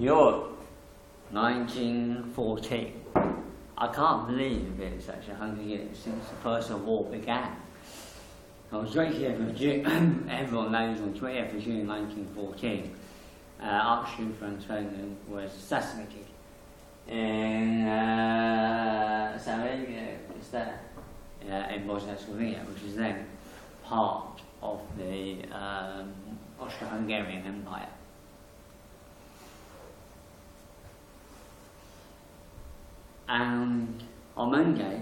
Europe, 1914. I can't believe it's actually 100 years since the First World War began. On 20th of June, everyone knows on 20th of June 1914, Archduke Franz Ferdinand was assassinated in Sarajevo, it's there, in Bosnia-Herzegovina, which is then part of the Austro-Hungarian Empire. And on Monday,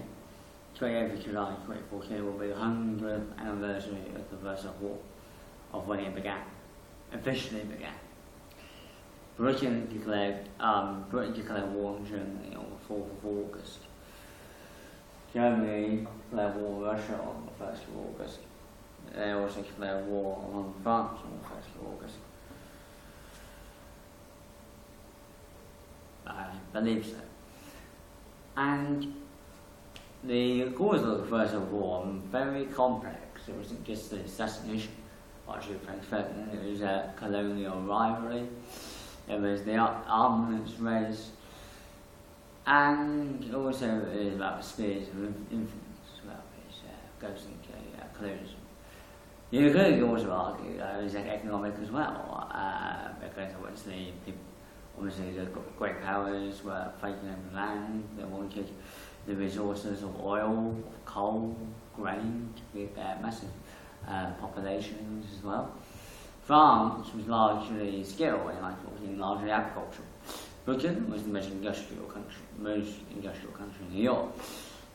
28th of July 2014, will be the 100th anniversary of the First World War, of when it began, officially began. Britain declared war on Germany on the 4th of August. Germany declared war on Russia on the 1st of August. They also declared war on France on the 1st of August. I believe so. And the cause of the First World War was very complex. It wasn't just the assassination of Archduke Franz Ferdinand, it was a colonial rivalry, it was the armaments race, and also it was about the spheres of influence as well, which goes into colonialism. You could also argue that it was economic as well, because obviously the great powers were fighting over land. They wanted the resources of oil, of coal, grain to be massive populations as well. France was largely skilled in 1914, largely agricultural. Britain was the most industrial country in Europe.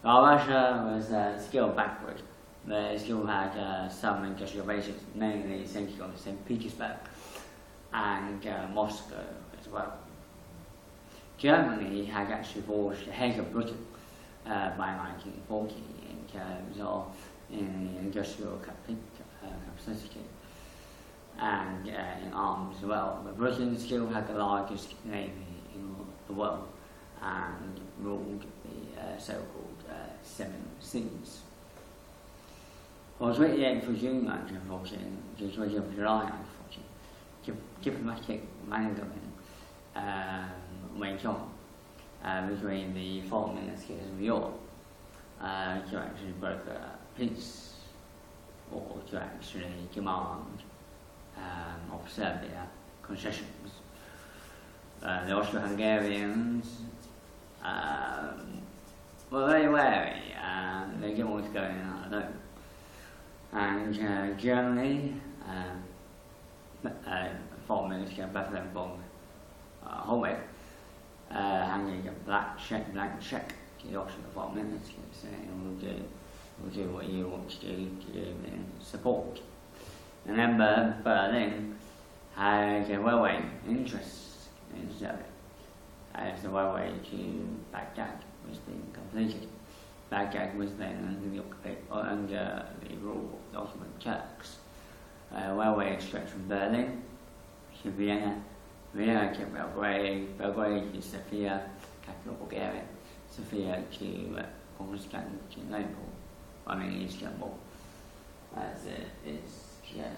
While Russia was skilled backward. They still had some industrial bases, mainly centered on St. Petersburg and Moscow as well. Germany had actually forged ahead of Britain by 1940 in terms of in the industrial capacity and in arms as well. But Britain still had the largest navy in the world and ruled the so-called Seven Seas. On 28th of June 1914 to 20th of July 1914, diplomatic mangling went on between the foreign ministers of Europe to actually broker peace or to actually demand of Serbia concessions. The Austro-Hungarians were very wary, they didn't want to go in alone. And Germany, foreign minister Bethlen von Hollweg, handed a blank check to the Austrian foreign minister saying, we'll do what you want to do in support. And then Berlin had a railway interest in Serbia, as the railway to Baghdad was being completed. Baghdad was then under the rule of the Ottoman Turks. Railway stretched from Berlin to Vienna, Vienna to Belgrade, Belgrade to Sofia, capital of Bulgaria, Sofia to Constantinople, Istanbul, as it is today.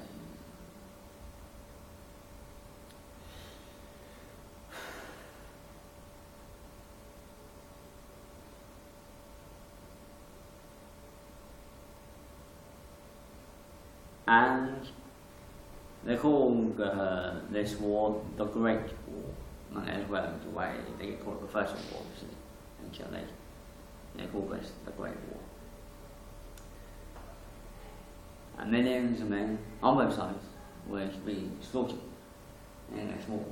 And they called this war the Great War, as well as the way they call it the First World War, obviously, until they call this the Great War. And millions of men on both sides were to be slaughtered in this war.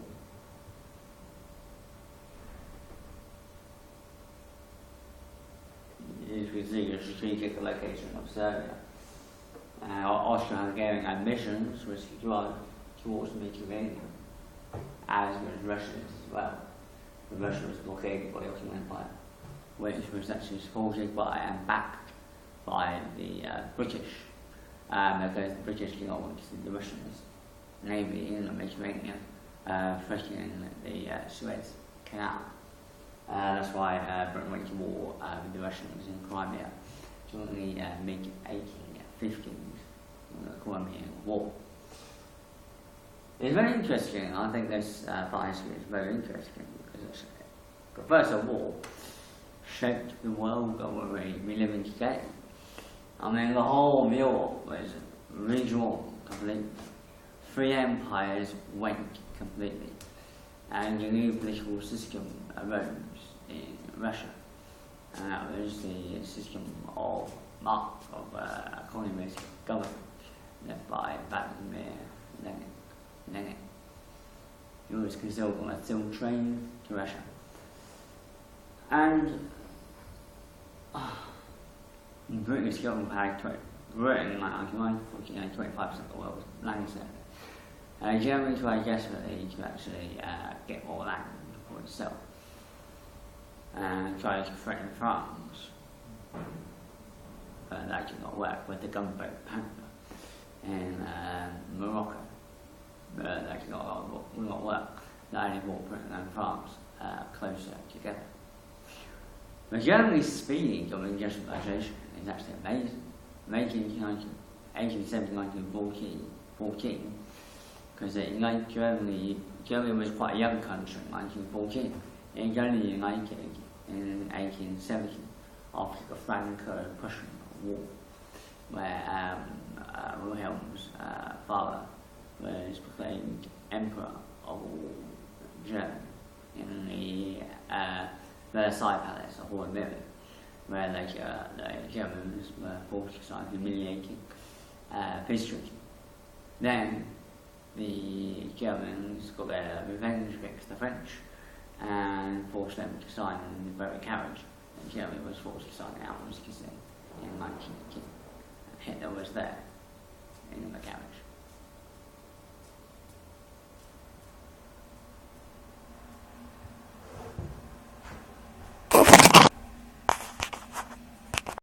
As we see the strategic location of Serbia. Austro-Hungarian ambitions was to drive towards the Mediterranean, as was Russia's as well. Russia was blockaded by the Ottoman Empire, which was actually supported by and backed by the British, because the British did not want to see the Russians navy in the Mediterranean, threatening the Suez Canal. That's why Britain went to war with the Russians in Crimea during the mid-1850s, the Crimean War. It's very interesting. I think this part history is very interesting because the First World War shaped the world that we live in today. I mean, the whole of Europe was redrawn completely. Three empires went completely, and a new political system arose in Russia, and that was the system of a communist government led by Vladimir Lenin. He was considered on a steel train to Russia. And British government had Britain in 1949, 25% of the world's land survey. Germany tried desperately to actually get more land for itself and tried to threaten France. That did not work with the gunboat Panther in Morocco. That did not work. That only brought Britain and France closer together. But Germany's speed of industrialization is actually amazing. Making 1870, 1914, because Germany was quite a young country in 1914. It was only united in 1870 after the Franco-Prussian War, where Wilhelm's father was proclaimed Emperor of all Germany in the Versailles Palace of Hohenlohe, where the Germans were forced to sign a humiliating peace treaty. Then the Germans got their revenge against the French and forced them to sign the very carriage. And Germany was forced to sign the Armistice in 1918. Hitler was there in the carriage.